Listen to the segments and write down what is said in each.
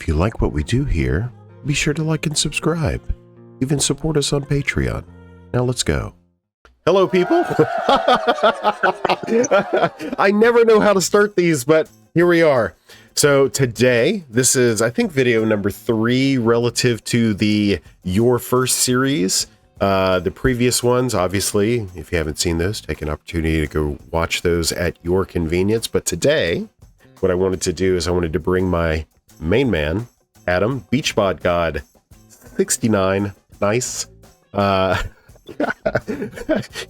If you like what we do here, be sure to like and subscribe. Even support us on Patreon. Now let's go. Hello, people. I never know how to start these, but here we are. So today, this is, I think, video number 3 relative to the Your First series. The previous ones, obviously, if you haven't seen those, take an opportunity to go watch those at your convenience. But today, what I wanted to do is I wanted to bring my main man, Adam, Beach Bod God 69. Nice. You're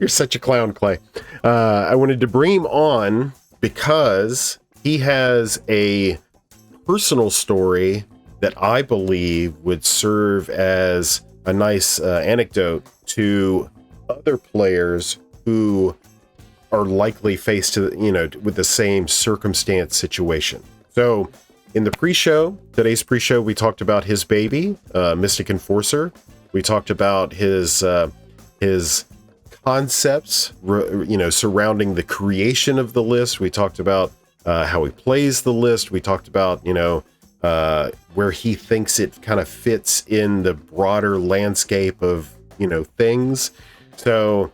such a clown, Clay. I wanted to bring him on because he has a personal story that I believe would serve as a nice anecdote to other players who are likely faced with the same circumstance situation. So in the pre-show, today's pre-show, we talked about his baby, Mystic Enforcer. We talked about his concepts, surrounding the creation of the list. We talked about how he plays the list. We talked about, where he thinks it kind of fits in the broader landscape of, things. So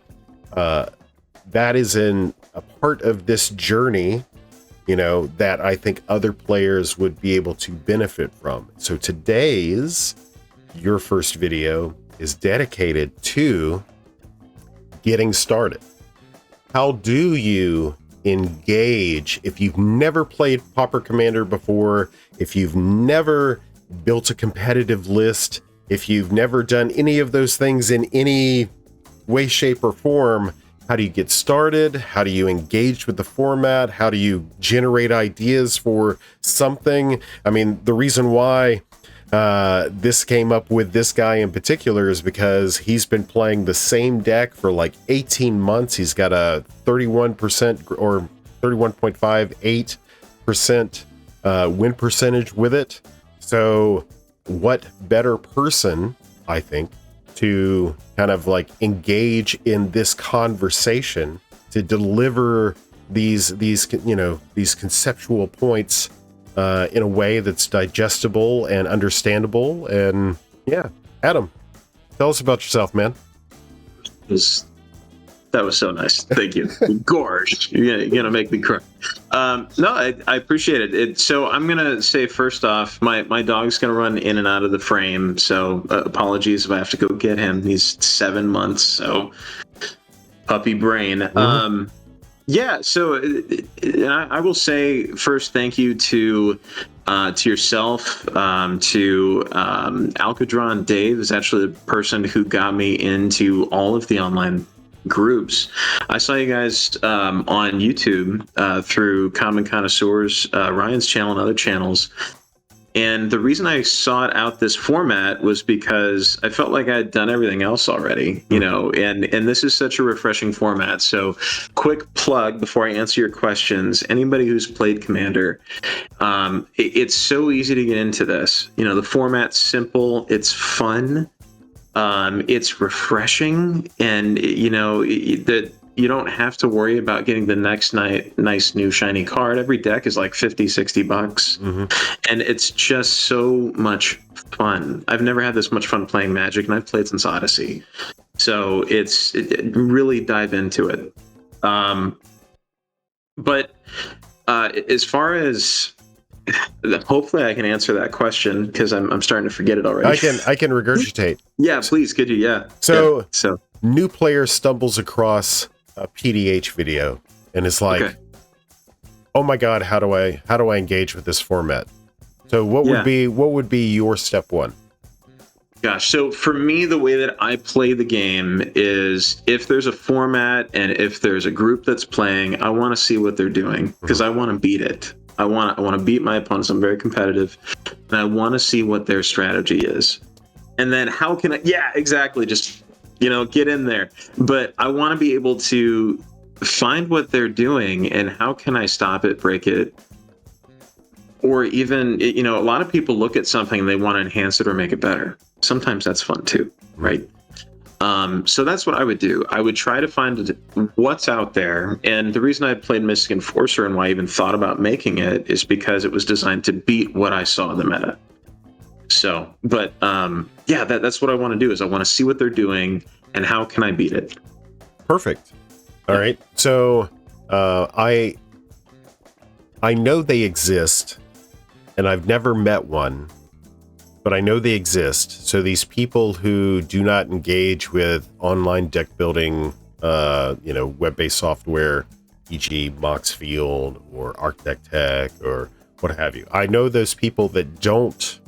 that is a part of this journey, that I think other players would be able to benefit from. So today's Your First video is dedicated to getting started. How do you engage if you've never played Pauper Commander before, if you've never built a competitive list, if you've never done any of those things in any way, shape, or form? How do you get started? How do you engage with the format? How do you generate ideas for something? I mean, the reason why this came up with this guy in particular is because he's been playing the same deck for like 18 months. He's got a 31% or 31.58% win percentage with it. So what better person, I think, to kind of like engage in this conversation to deliver these conceptual points in a way that's digestible and understandable. And yeah, Adam, tell us about yourself, man. That was so nice. Thank you. Gorge, you're gonna make me cry. No, I appreciate it. So I'm gonna say first off, my dog's gonna run in and out of the frame. So apologies if I have to go get him. He's 7 months, so puppy brain. Mm-hmm. Yeah. So I will say first, thank you to yourself, to Alcadron. Dave is actually the person who got me into all of the online groups. I saw you guys on YouTube through Common Connoisseurs, Ryan's channel and other channels. And the reason I sought out this format was because I felt like I had done everything else already, and this is such a refreshing format. So quick plug before I answer your questions. Anybody who's played Commander, it's so easy to get into this. The format's simple. It's fun. It's refreshing, and that you don't have to worry about getting the next nice new shiny card. Every deck is like $50-$60, mm-hmm. And it's just so much fun. I've never had this much fun playing Magic, and I've played since Odyssey, so it really dive into it. But as far as hopefully I can answer that question, because I'm starting to forget it already. I can regurgitate. Yeah, please, could you? Yeah. So new player stumbles across a PDH video and is like, okay, oh my God, how do I engage with this format? So what would be your step one? Gosh, so for me, the way that I play the game is if there's a format and if there's a group that's playing, I want to see what they're doing, because I want to beat it. I want to beat my opponents. I'm very competitive, and I want to see what their strategy is. And then how can I? Yeah, exactly. Just get in there. But I want to be able to find what they're doing and how can I stop it, break it, or even a lot of people look at something and they want to enhance it or make it better. Sometimes that's fun too, right? So that's what I would do. I would try to find what's out there. And the reason I played Mystic Enforcer and why I even thought about making it is because it was designed to beat what I saw in the meta. So, but yeah, that's what I want to do is I want to see what they're doing and how can I beat it. Perfect. All right. So I know they exist, and I've never met one, but I know they exist. So these people who do not engage with online deck building, web-based software, e.g. Moxfield or ArcDeck or what have you. I know those people that don't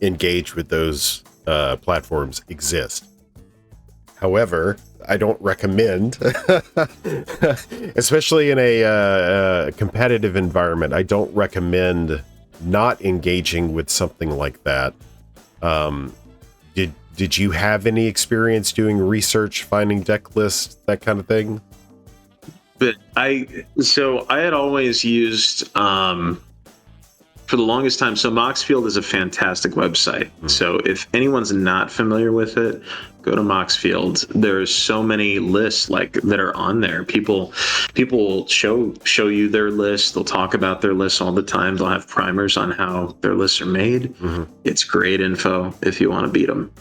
engage with those platforms exist. However, I don't recommend, especially in a competitive environment, I don't recommend not engaging with something like that. Did you have any experience doing research, finding deck lists, that kind of thing? But I had always used for the longest time. So Moxfield is a fantastic website. So if anyone's not familiar with it, go to Moxfield. There's so many lists that are on there. People will show you their lists. They'll talk about their lists all the time. They'll have primers on how their lists are made. It's great info if you want to beat them.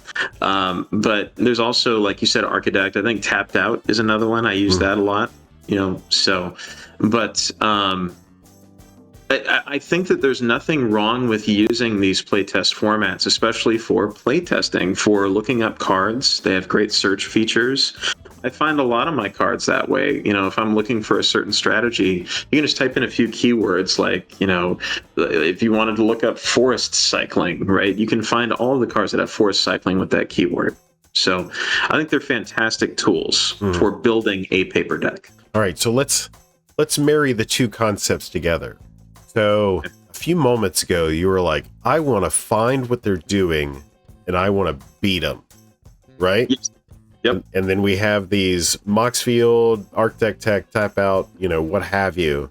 But there's also, like you said, ArcDeck. I think Tapped Out is another one. I use that a lot. But I think that there's nothing wrong with using these playtest formats, especially for playtesting, for looking up cards. They have great search features. I find a lot of my cards that way. If I'm looking for a certain strategy, you can just type in a few keywords if you wanted to look up forest cycling, right? You can find all of the cards that have forest cycling with that keyword. So I think they're fantastic tools for building a paper deck. All right, so let's marry the two concepts together. So a few moments ago, you were like, I want to find what they're doing and I want to beat them, right? Yes. Yep. And then we have these Moxfield, ArcDeck Tech, Tap Out, what have you.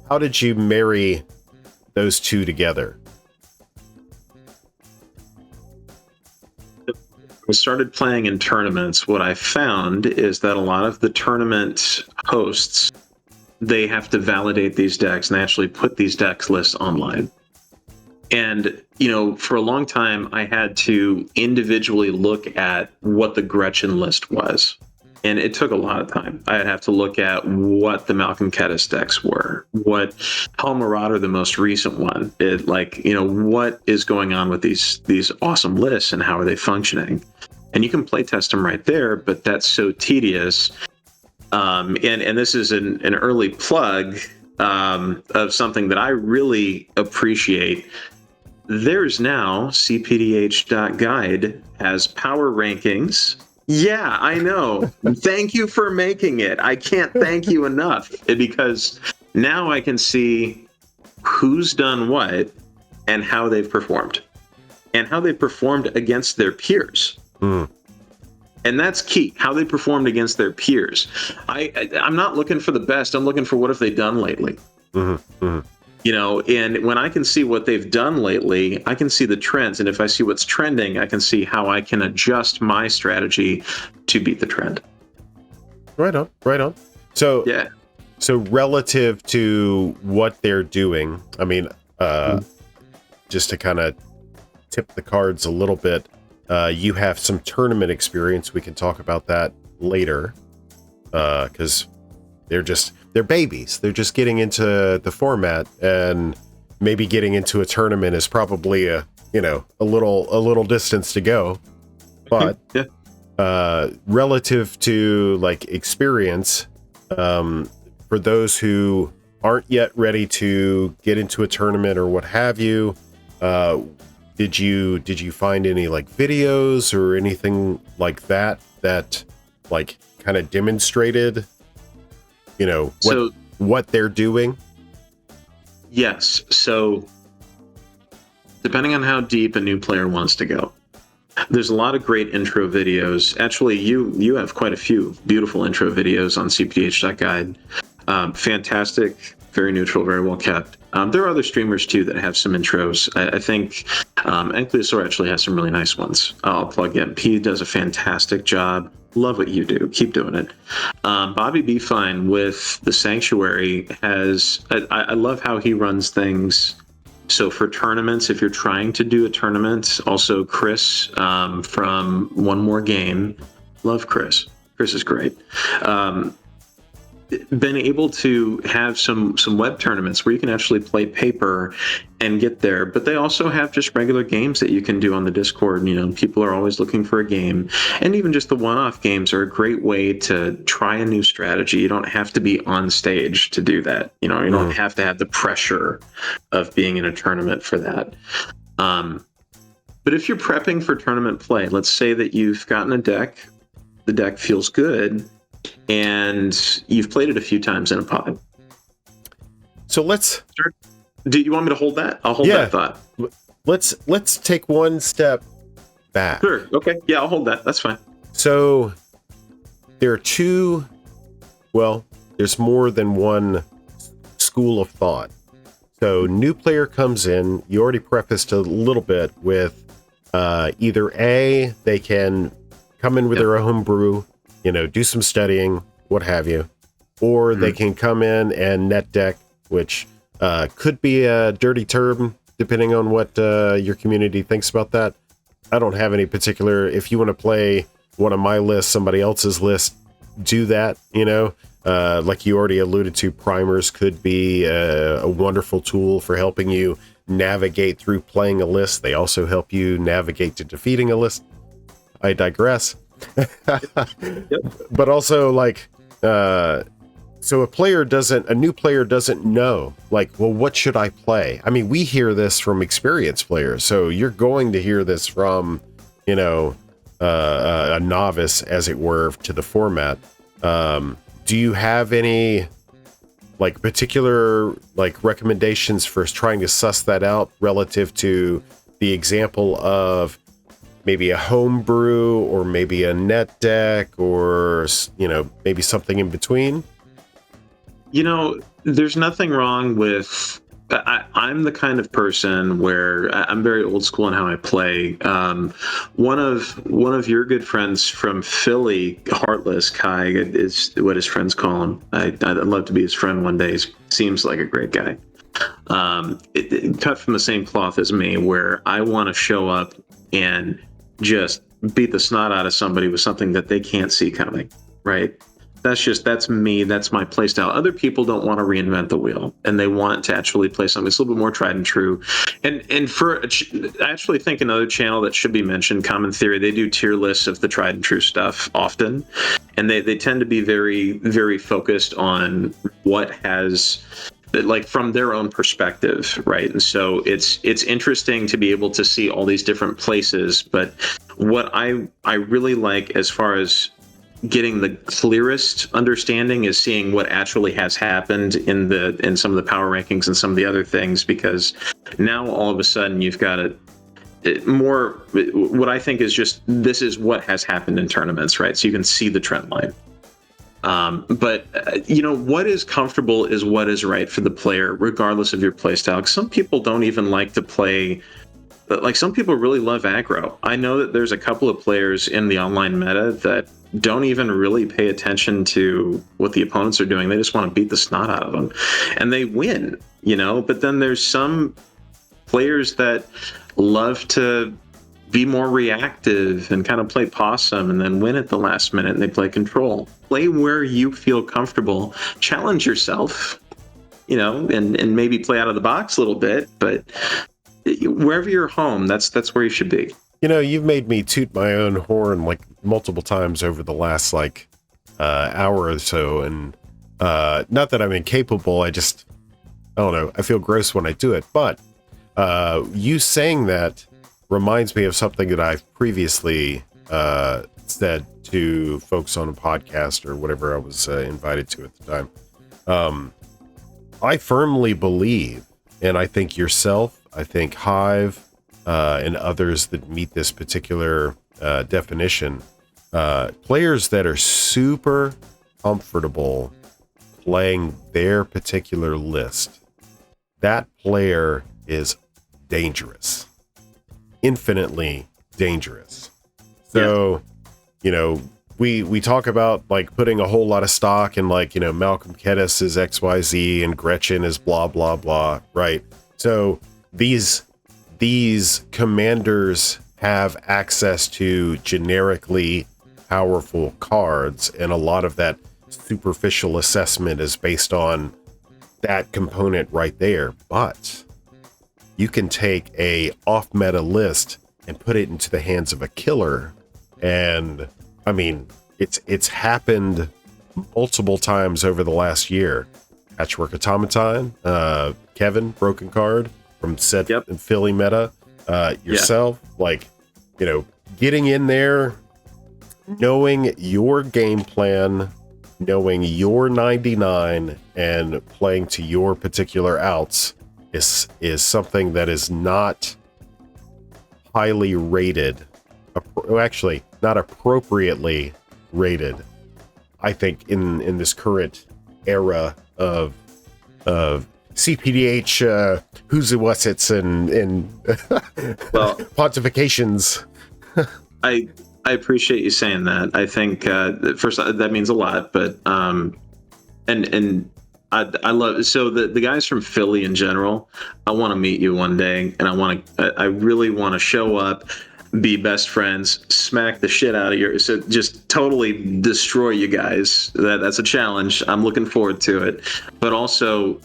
How did you marry those two together? I started playing in tournaments. What I found is that a lot of the tournament hosts, they have to validate these decks and actually put these decks lists online. And, for a long time, I had to individually look at what the Gretchen list was. And it took a lot of time. I'd have to look at what the Malcolm Kettis decks were, what Marauder, the most recent one, what is going on with these awesome lists and how are they functioning? And you can play test them right there, but that's so tedious. And this is an early plug of something that I really appreciate. There's now cPDH.guide has power rankings. Yeah, I know. Thank you for making it. I can't thank you enough, because now I can see who's done what and how they've performed against their peers. And that's key, how they performed against their peers. I'm not looking for the best. I'm looking for what have they done lately. And when I can see what they've done lately, I can see the trends. And if I see what's trending, I can see how I can adjust my strategy to beat the trend. Right on. So, yeah. So relative to what they're doing, I mean, just to kind of tip the cards a little bit, you have some tournament experience. We can talk about that later, because they're babies. They're just getting into the format, and maybe getting into a tournament is probably a little distance to go. But relative to experience, for those who aren't yet ready to get into a tournament or what have you, did you find any videos or anything like that kind of demonstrated what they're doing? Yes. So depending on how deep a new player wants to go, there's a lot of great intro videos. Actually, you have quite a few beautiful intro videos on cPDH.guide. Fantastic, very neutral, very well kept. There are other streamers too that have some intros. I think Encleosaur actually has some really nice ones. I'll plug in. P does a fantastic job. Love what you do. Keep doing it. Bobby B. Fine with the Sanctuary has. I love how he runs things So for tournaments, if you're trying to do a tournament, also Chris from One More Game, love Chris. Chris is great. Been able to have some web tournaments where you can actually play paper and get there, but they also have just regular games that you can do on the Discord. You know, people are always looking for a game, and even just the one-off games are a great way to try a new strategy. You don't have to be on stage to do that. You know, you don't have to have the pressure of being in a tournament for that. But if you're prepping for tournament play, let's say that you've gotten a deck, the deck feels good, and you've played it a few times in a pod. So let's. Do you want me to hold that? I'll hold that thought. Let's take one step back. Sure. Okay. Yeah, I'll hold that. That's fine. So there are two. Well, there's more than one school of thought. So new player comes in. You already prefaced a little bit with either A, they can come in with their own homebrew, you know, do some studying, what have you, or they can come in and net deck, which could be a dirty term depending on what your community thinks about that. I don't have any particular. If you want to play one of my lists, somebody else's list, do that. You know, like you already alluded to, primers could be a wonderful tool for helping you navigate through playing a list. They also help you navigate to defeating a list. I digress. But also, like, so a new player doesn't know, like, well, what should I play? I mean, we hear this from experienced players, so you're going to hear this from, you know, a novice, as it were, to the format. Do you have any, like, particular, like, recommendations for trying to suss that out relative to the example of maybe a homebrew or maybe a net deck or, you know, maybe something in between? You know, there's nothing wrong with. I'm the kind of person where I'm very old school in how I play. One of your good friends from Philly, Heartless, Kai, is what his friends call him. I'd love to be his friend one day. He seems like a great guy. It cut from the same cloth as me, where I want to show up and just beat the snot out of somebody with something that they can't see coming, right? That's me. That's my play style. Other people don't want to reinvent the wheel, and they want to actually play something that's a little bit more tried and true. And for I actually think another channel that should be mentioned, Common Theory, they do tier lists of the tried and true stuff often, and they tend to be very, very focused on what has, like, from their own perspective, right? And so it's interesting to be able to see all these different places. But what I really like as far as getting the clearest understanding is seeing what actually has happened in some of the power rankings and some of the other things, because now all of a sudden you've got more what I think is just, this is what has happened in tournaments, right? So you can see the trend line. But you know, what is comfortable is what is right for the player, regardless of your play style. Some people don't even like to play. Like, some people really love aggro. I know that there's a couple of players in the online meta that don't even really pay attention to what the opponents are doing. They just want to beat the snot out of them, and they win, you know. But then there's some players that love to be more reactive and kind of play possum and then win at the last minute, and they play control. Play where you feel comfortable. Challenge yourself, you know, and maybe play out of the box a little bit, but wherever you're home, that's where you should be. You know, you've made me toot my own horn like multiple times over the last hour or so, and not that I'm incapable. I don't know. I feel gross when I do it, but you saying that reminds me of something that I've previously said to folks on a podcast or whatever I was invited to at the time. I firmly believe, and I think yourself, I think Hive, and others that meet this particular definition, players that are super comfortable playing their particular list, that player is dangerous, infinitely dangerous. So, you know, we talk about, like, putting a whole lot of stock in, like, you know, Malcolm Kedis is XYZ and Gretchen is blah, blah, blah, right? So these commanders have access to generically powerful cards, and a lot of that superficial assessment is based on that component right there. But you can take a off-meta list and put it into the hands of a killer, and I mean, it's happened multiple times over the last year. Patchwork Automaton, Kevin, Broken Card from said and Philly meta, yourself, like, you know, getting in there, knowing your game plan, knowing your 99, and playing to your particular outs is something that is not highly rated, actually not appropriately rated, I think, in this current era of cPDH, who's it, what's it's, and well, pontifications. I appreciate you saying that. I think first that means a lot, but and I love, so the guys from Philly in general, I want to meet you one day, and I really want to show up, be best friends, smack the shit out of so just totally destroy you guys. That's a challenge. I'm looking forward to it, but also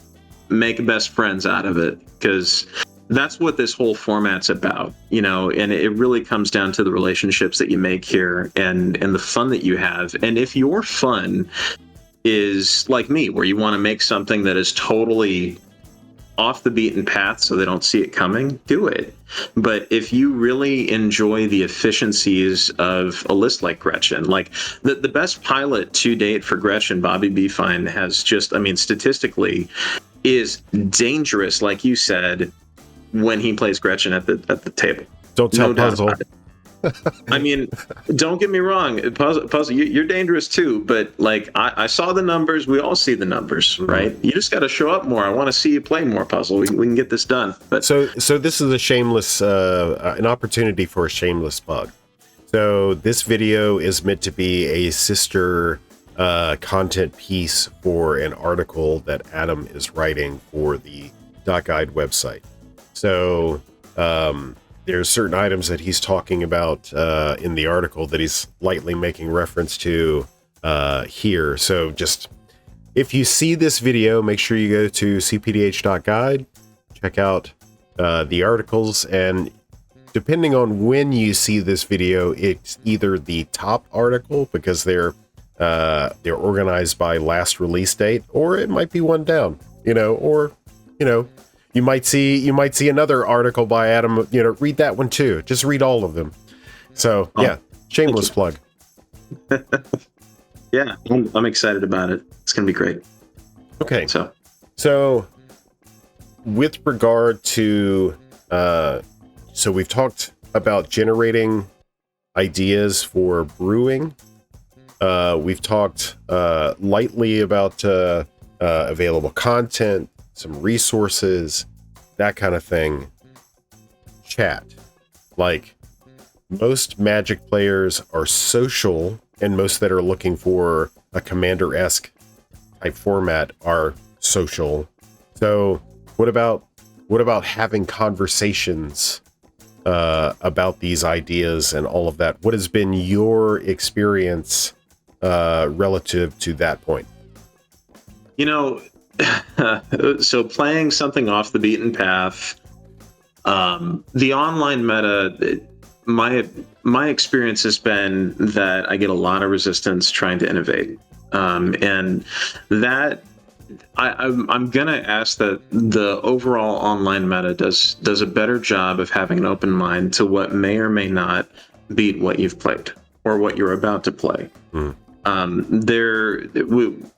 make best friends out of it, because that's what this whole format's about, you know, and it really comes down to the relationships that you make here and the fun that you have. And if your fun is like me, where you want to make something that is totally off the beaten path so they don't see it coming, do it. But if you really enjoy the efficiencies of a list like Gretchen, like the best pilot to date for Gretchen, Bobby Beefine, has just, I mean, statistically is dangerous, like you said, when he plays Gretchen at the table. Don't tell Puzzle. I mean, don't get me wrong, Puzzle, you're dangerous too, but like I saw the numbers. We all see the numbers, right? You just got to show up more. I want to see you play more, Puzzle. We can get this done. But so this is a shameless, an opportunity for a shameless plug. So this video is meant to be a sister content piece for an article that Adam is writing for the .guide website. So there's certain items that he's talking about in the article that he's lightly making reference to here. So just, if you see this video, make sure you go to cpdh.guide, check out the articles, and depending on when you see this video, it's either the top article because they're organized by last release date, or it might be one down, or you might see another article by Adam, read that one too. Just read all of them. So yeah, shameless plug. Yeah, I'm excited about it. It's going to be great. Okay. So with regard to, so we've talked about generating ideas for brewing. We've talked lightly about available content, some resources, that kind of thing. Chat. Like, most Magic players are social, and most that are looking for a Commander-esque type format are social. So what about having conversations about these ideas and all of that? What has been your experience relative to that point? So playing something off the beaten path, the online meta, my experience has been that I get a lot of resistance trying to innovate, and that I'm gonna ask that the overall online meta does a better job of having an open mind to what may or may not beat what you've played or what you're about to play.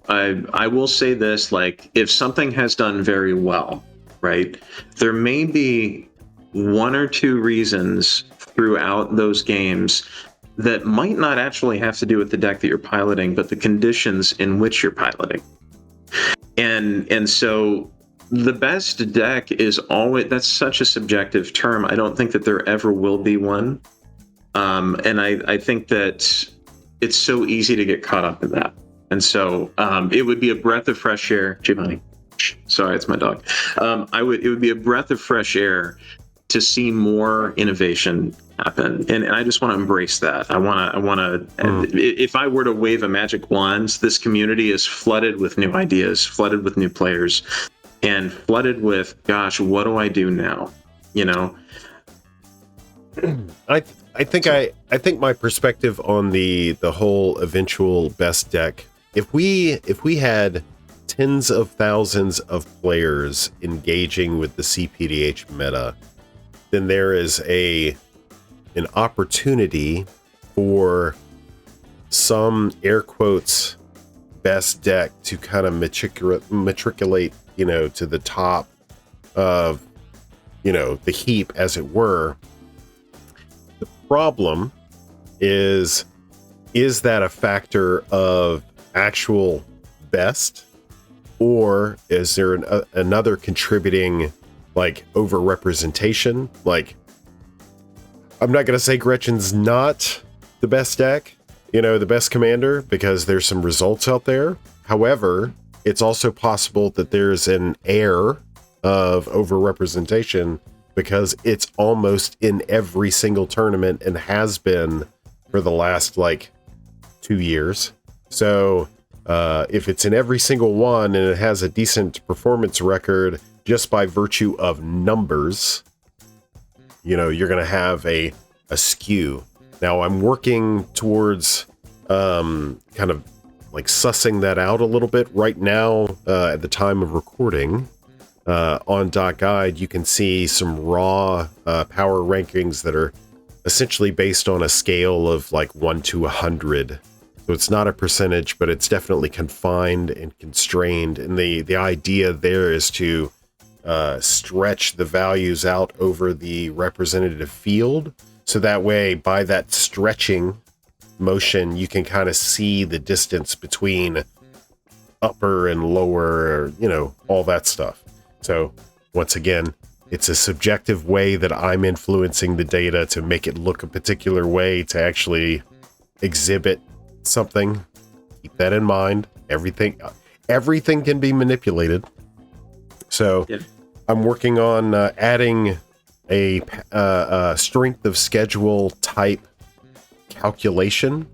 I will say this, like, if something has done very well, right, there may be one or two reasons throughout those games that might not actually have to do with the deck that you're piloting, but the conditions in which you're piloting. And so the best deck is always, that's such a subjective term. I don't think that there ever will be one. And I think that it's so easy to get caught up in that. And so it would be a breath of fresh air, Giovanni, Gosh, sorry, it's my dog. It would be a breath of fresh air to see more innovation happen, and I just want to embrace that. I want to. If I were to wave a magic wand, this community is flooded with new ideas, flooded with new players, and flooded with, gosh, what do I do now? You know. I think my perspective on the whole eventual best deck, if we had tens of thousands of players engaging with the cPDH meta, then there is an opportunity for some air quotes best deck to kind of matriculate, to the top of, the heap, as it were. The problem is that a factor of actual best, or is there another contributing, like, overrepresentation? Like, I'm not going to say Gretchen's not the best deck, the best commander, because there's some results out there. However, it's also possible that there's an air of overrepresentation because it's almost in every single tournament and has been for the last, 2 years. So if it's in every single one and it has a decent performance record just by virtue of numbers, you're going to have a skew. Now, I'm working towards kind of sussing that out a little bit right now. At the time of recording, on .guide, you can see some raw power rankings that are essentially based on a scale of 1 to 100. So it's not a percentage, but it's definitely confined and constrained. And the idea there is to stretch the values out over the representative field. So that way, by that stretching motion, you can kind of see the distance between upper and lower, all that stuff. So once again, it's a subjective way that I'm influencing the data to make it look a particular way to actually exhibit something. Keep that in mind. Everything can be manipulated. So yeah. I'm working on adding a strength of schedule type calculation,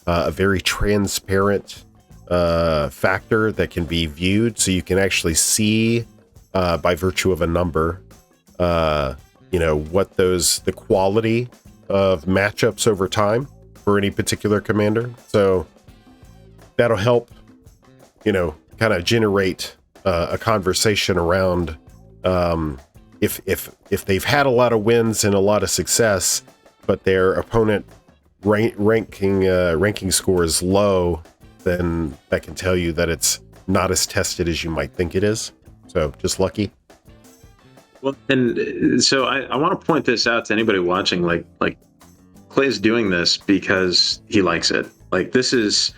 a very transparent factor that can be viewed, so you can actually see by virtue of a number, what the quality of matchups over time for any particular commander. So that'll help, kind of generate a conversation around if they've had a lot of wins and a lot of success, but their opponent ranking score is low, then that can tell you that it's not as tested as you might think it is. So just lucky. Well, and so I want to point this out to anybody watching. Like Clay's doing this because he likes it. Like this is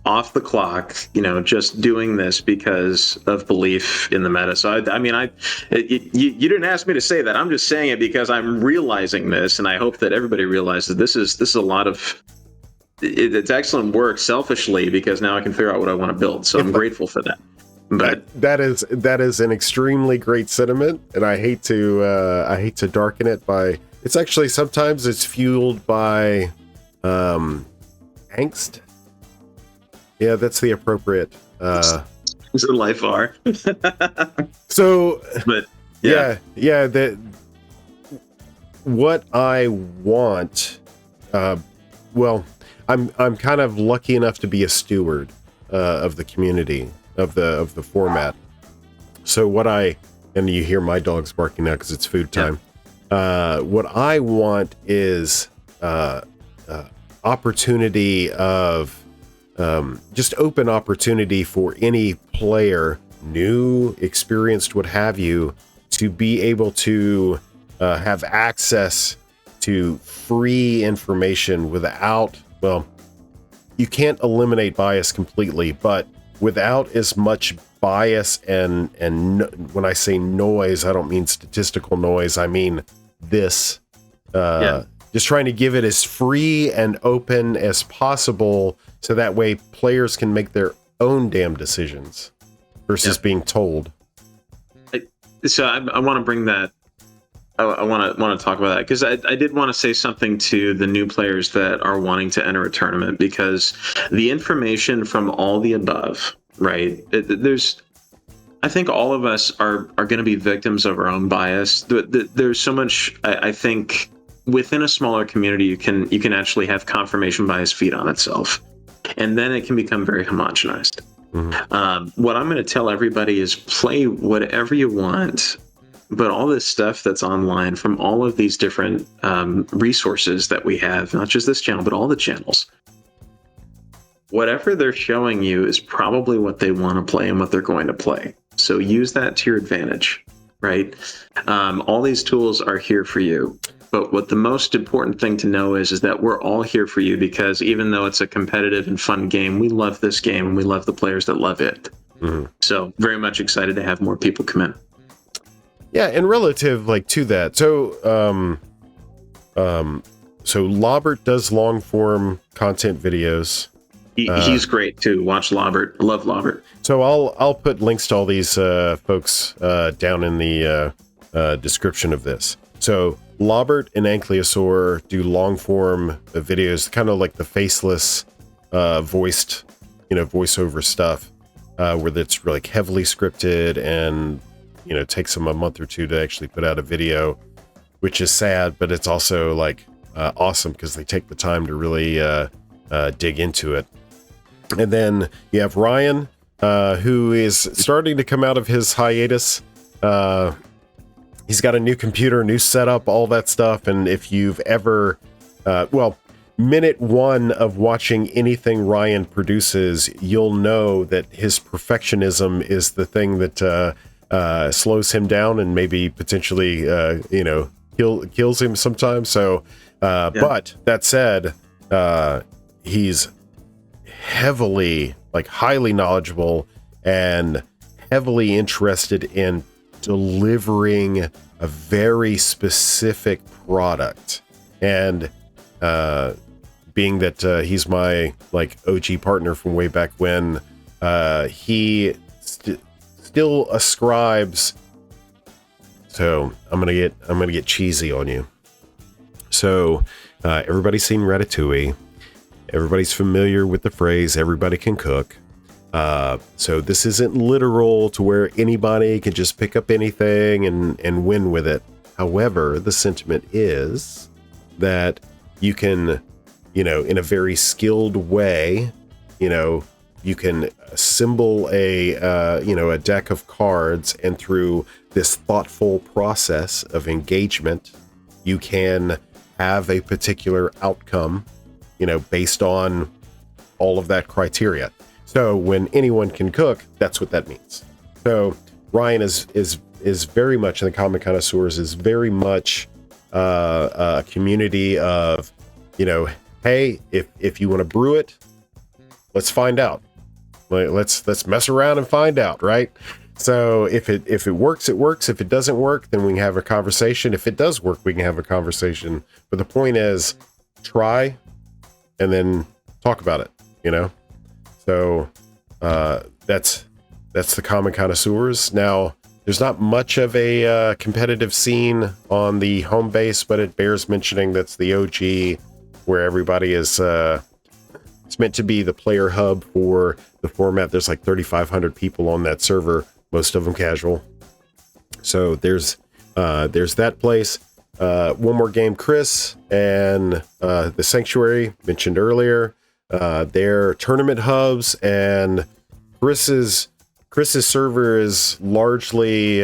off the clock, just doing this because of belief in the meta. So you didn't ask me to say that. I'm just saying it because I'm realizing this, and I hope that everybody realizes this is a lot of it's excellent work selfishly, because now I can figure out what I want to build. So I'm grateful for that. But that is an extremely great sentiment, and I hate to darken it by. It's actually sometimes it's fueled by angst. Yeah, that's the appropriate. Things in life are. So, but yeah. What I want. Well, I'm kind of lucky enough to be a steward of the community of the format. So and you hear my dogs barking now because it's food time. Yeah. What I want is opportunity of just open opportunity for any player, new, experienced, what have you, to be able to have access to free information without, well, you can't eliminate bias completely, but without as much bias and when I say noise, I don't mean statistical noise. I mean this. Just trying to give it as free and open as possible, so that way players can make their own damn decisions. versus being told. So I want to bring that. I want to talk about that because I did want to say something to the new players that are wanting to enter a tournament, because the information from all the above, right? I think all of us are going to be victims of our own bias. There's so much. I think within a smaller community, you can actually have confirmation bias feed on itself, and then it can become very homogenized. Mm-hmm. What I'm going to tell everybody is play whatever you want. But all this stuff that's online from all of these different resources that we have, not just this channel, but all the channels, whatever they're showing you is probably what they want to play and what they're going to play. So use that to your advantage, right? All these tools are here for you. But what the most important thing to know is that we're all here for you, because even though it's a competitive and fun game, we love this game and we love the players that love it. Mm-hmm. So very much excited to have more people come in. Yeah, and relative to that. So Lobert does long form content videos. He's great too. Watch Lobert. I love Lobert. So I'll put links to all these folks down in the description of this. So Lobert and Ankylosaur do long form videos, kind of like the faceless voiced, voiceover stuff, where that's really heavily scripted and takes them a month or two to actually put out a video, which is sad, but it's also awesome because they take the time to really dig into it. And then you have Ryan, who is starting to come out of his hiatus. He's got a new computer, new setup, all that stuff. And if you've ever, minute one of watching anything Ryan produces, you'll know that his perfectionism is the thing that slows him down and maybe potentially, kills him sometimes. So, but that said, he's heavily, highly knowledgeable and heavily interested in delivering a very specific product. And, being that, he's my OG partner from way back when, he still ascribes. So I'm gonna get cheesy on you. So everybody's seen Ratatouille. Everybody's familiar with the phrase "everybody can cook." So this isn't literal to where anybody can just pick up anything and win with it. However, the sentiment is that you can, in a very skilled way, you can assemble a deck of cards, and through this thoughtful process of engagement, you can have a particular outcome, based on all of that criteria. So when anyone can cook, that's what that means. So Ryan is very much, in the Comic Connoisseurs, is very much a community of, hey, if you want to brew it, let's find out. Let's mess around and find out, right? So if it works, it works. If it doesn't work, then we can have a conversation. If it does work, we can have a conversation. But the point is, try and then talk about it, So that's the Comic Connoisseurs. Now, there's not much of a competitive scene on the home base, but it bears mentioning that's the OG, where everybody is. It's meant to be the player hub for the format. There's 3,500 people on that server, most of them casual. So there's that place. One More Game, Chris, and the Sanctuary mentioned earlier. They're tournament hubs, and Chris's server is largely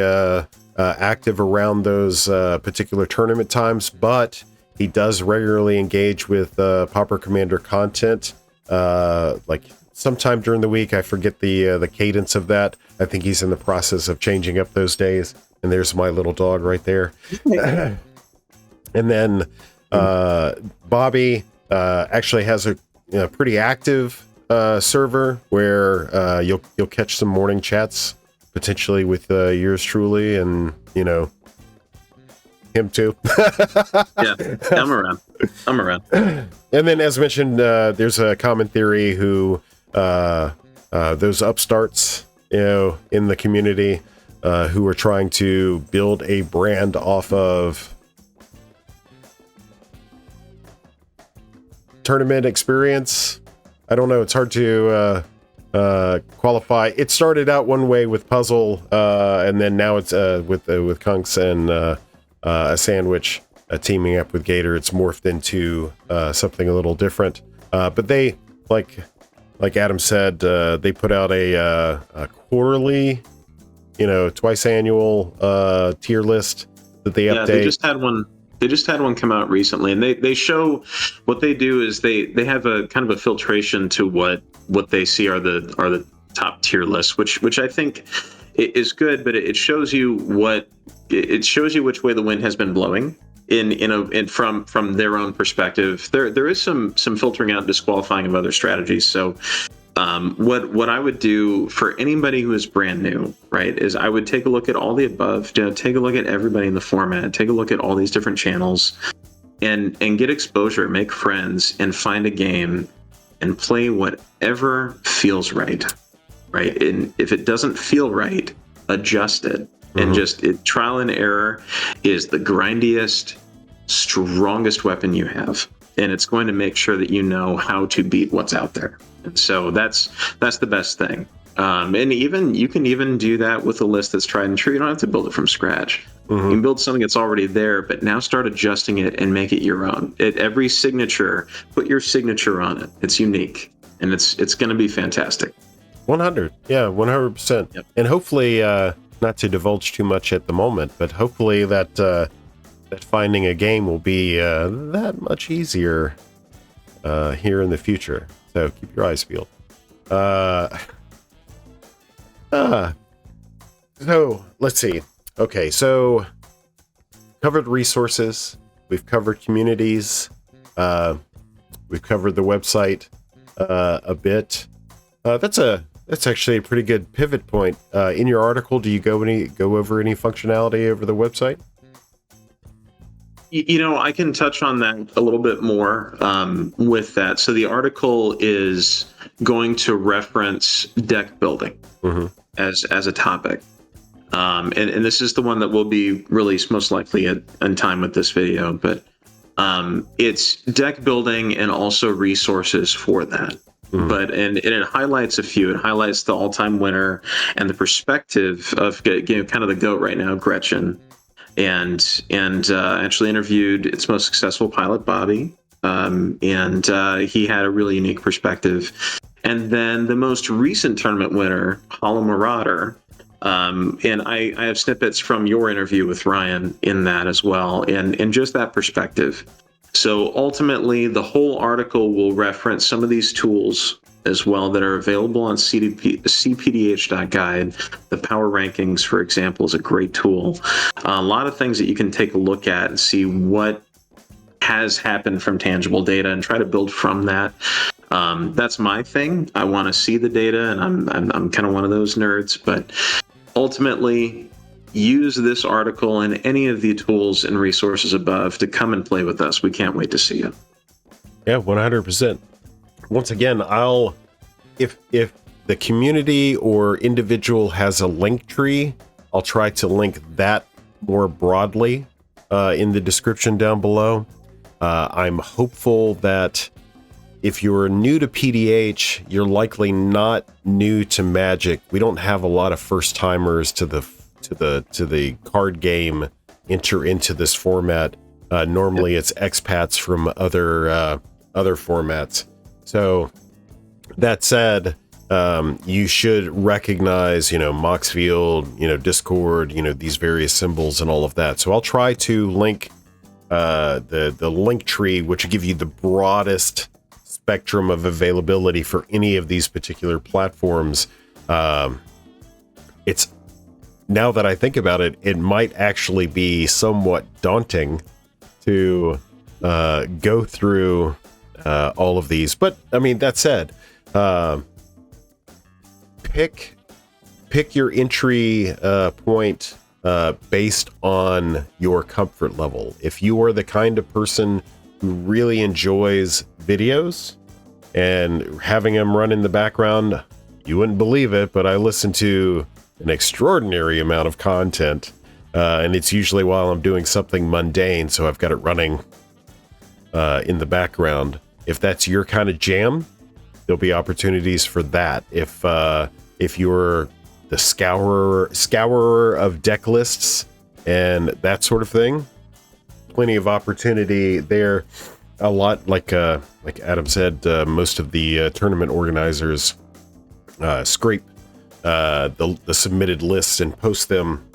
active around those particular tournament times, but he does regularly engage with Pauper Commander content. Sometime during the week. I forget the cadence of that. I think he's in the process of changing up those days. And there's my little dog right there. And then Bobby actually has a pretty active server where you'll catch some morning chats potentially with yours truly, and him too. Yeah, I'm around. And then, as mentioned, there's a common theory who those upstarts in the community who are trying to build a brand off of tournament experience. I don't know. It's hard to qualify. It started out one way with Puzzle, and then now it's with Kunks and a Sandwich teaming up with Gator. It's morphed into something a little different. But they, like Adam said, they put out a quarterly, twice annual tier list that they update. They just had one come out recently, and they show what they do is they have a kind of a filtration to what they see are the top tier lists, which I think is good, but it shows you which way the wind has been blowing in from their own perspective. There is some filtering out and disqualifying of other strategies. So what I would do for anybody who is brand new, right, is I would take a look at all the above, take a look at everybody in the format, take a look at all these different channels, and get exposure, make friends, and find a game and play whatever feels right. And if it doesn't feel right, adjust it. And trial and error is the grindiest, strongest weapon you have. And it's going to make sure that you know how to beat what's out there. And so that's the best thing. And you can even do that with a list that's tried and true. You don't have to build it from scratch. You can build something that's already there, but now start adjusting it and make it your own. Every signature, put your signature on it. It's unique, and it's going to be fantastic. 100, yeah, 100%. Yep. And hopefully, not to divulge too much at the moment, but hopefully that finding a game will be that much easier here in the future. So keep your eyes peeled. So let's see. Okay, so covered resources. We've covered communities. We've covered the website a bit. That's actually a pretty good pivot point. In your article, do you go over any functionality over the website? I can touch on that a little bit more with that. So the article is going to reference deck building as a topic. And this is the one that will be released most likely in time with this video. But it's deck building and also resources for that. But and it highlights a few. It highlights the all-time winner and the perspective of kind of the GOAT right now, Gretchen. And actually interviewed its most successful pilot, Bobby, and he had a really unique perspective. And then the most recent tournament winner, Hollow Marauder, and I have snippets from your interview with Ryan in that as well, and just that perspective. So ultimately, the whole article will reference some of these tools as well that are available on cPDH.guide. The power rankings, for example, is a great tool. A lot of things that you can take a look at and see what has happened from tangible data and try to build from that. That's my thing. I want to see the data, and I'm kind of one of those nerds. But ultimately, use this article and any of the tools and resources above to come and play with us. We can't wait to see you. Yeah, 100%. Once again, if the community or individual has a link tree, I'll try to link that more broadly in the description down below. I'm hopeful that if you're new to PDH, you're likely not new to Magic. We don't have a lot of first timers to the card game enter into this format. Normally, it's expats from other formats. So that said, you should recognize, Moxfield, Discord, these various symbols and all of that. So I'll try to link the link tree, which will give you the broadest spectrum of availability for any of these particular platforms. It's, now that I think about it, it might actually be somewhat daunting to go through all of these. But I mean, that said, pick your entry point based on your comfort level. If you are the kind of person who really enjoys videos and having them run in the background, you wouldn't believe it, but I listen to an extraordinary amount of content, and it's usually while I'm doing something mundane, so I've got it running in the background. If that's your kind of jam, there'll be opportunities for that. If you're the scourer of deck lists and that sort of thing, plenty of opportunity there. A lot, like Adam said, most of the tournament organizers scrape the submitted lists and post them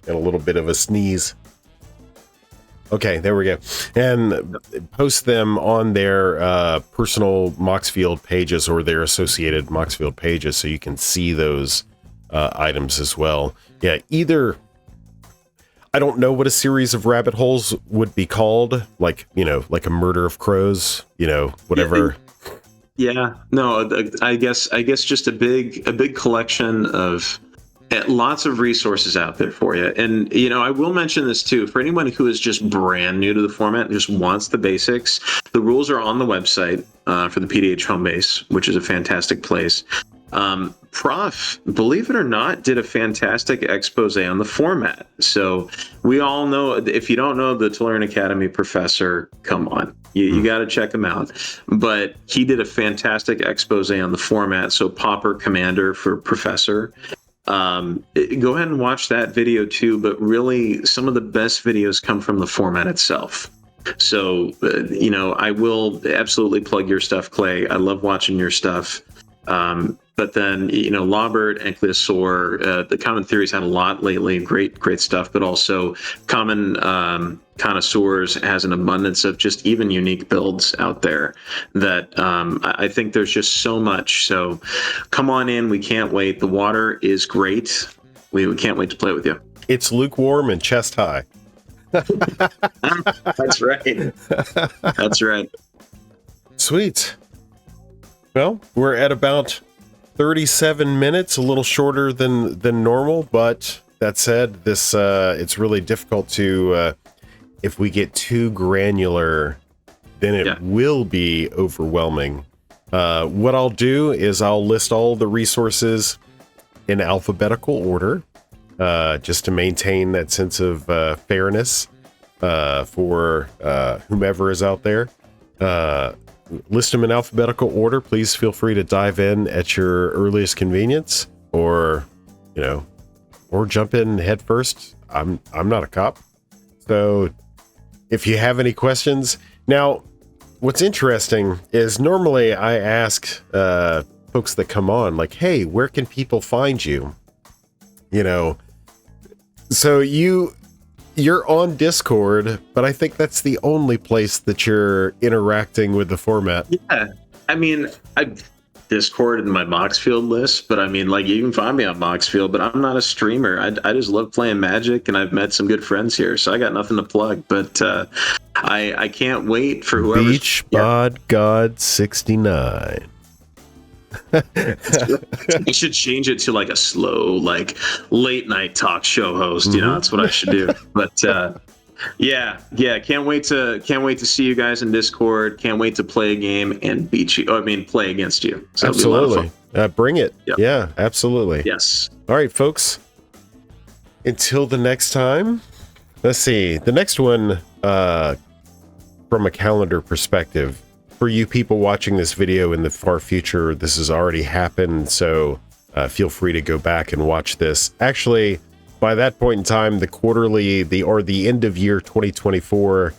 in a little bit of a sneeze. Okay, there we go. And post them on their personal Moxfield pages or their associated Moxfield pages, so you can see those items as well. Yeah, either... I don't know what a series of rabbit holes would be called, like a murder of crows, whatever. Yeah, no, I guess just a big collection of lots of resources out there for you. And I will mention this too, for anyone who is just brand new to the format and just wants the basics. The rules are on the website for the PDH home base, which is a fantastic place. Prof, believe it or not, did a fantastic expose on the format. So we all know, if you don't know the Tellurian Academy professor, come on, you got to check him out. But he did a fantastic expose on the format. So Pauper Commander for Professor. Go ahead and watch that video too. But really, some of the best videos come from the format itself. So, I will absolutely plug your stuff, Clay. I love watching your stuff. But then, Lawbert, Encliosaur, the Common Theories had a lot lately, great stuff, but also Common Connoisseurs has an abundance of just even unique builds out there that I think there's just so much. So come on in. We can't wait. The water is great. We can't wait to play with you. It's lukewarm and chest high. That's right. That's right. Sweet. Well, we're at about 37 minutes, a little shorter than normal, but that said, this it's really difficult to if we get too granular, then it will be overwhelming. What I'll do is I'll list all the resources in alphabetical order, just to maintain that sense of fairness for whomever is out there. List them in alphabetical order. Please feel free to dive in at your earliest convenience, or jump in head first. I'm not a cop, so if you have any questions. Now, what's interesting is normally I ask folks that come on, like, hey, where can people find you? So you're on Discord, but I think that's the only place that you're interacting with the format. Yeah, I mean, Discord in my Moxfield list, but I mean, like, you can find me on Moxfield, but I'm not a streamer. I just love playing Magic, and I've met some good friends here, so I got nothing to plug. But I can't wait for whoever. Beach Bod God 69. You should change it to like a slow, like, late night talk show host. That's what I should do. But yeah, can't wait to see you guys in Discord. Can't wait to play a game and beat you. Play against you. So absolutely, bring it. Yep. Yeah, absolutely. Yes. All right, folks. Until the next time. Let's see. The next one, from a calendar perspective. For you people watching this video in the far future, this has already happened, so feel free to go back and watch this. Actually, by that point in time, the end of year 2024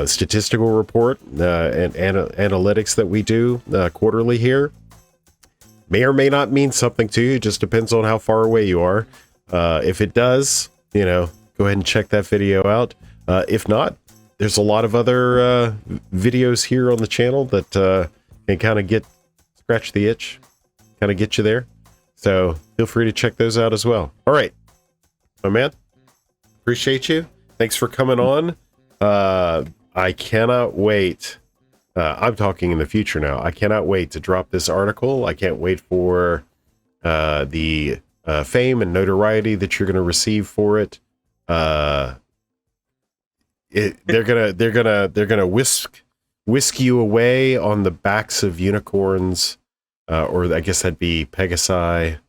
statistical report and analytics that we do quarterly here may or may not mean something to you. It just depends on how far away you are. If it does, go ahead and check that video out. If not, there's a lot of other videos here on the channel that can kind of scratch the itch, kind of get you there. So feel free to check those out as well. All right, my man, appreciate you. Thanks for coming on. I cannot wait. I'm talking in the future now. I cannot wait to drop this article. I can't wait for the fame and notoriety that you're going to receive for it. They're gonna whisk you away on the backs of unicorns or I guess that'd be Pegasi,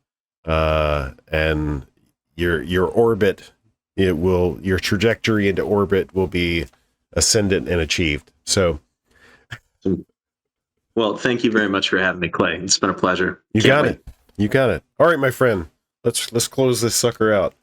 and your orbit, your trajectory into orbit will be ascendant and achieved. So, well, thank you very much for having me, Clay. It's been a pleasure. You got it. All right, my friend. Let's close this sucker out.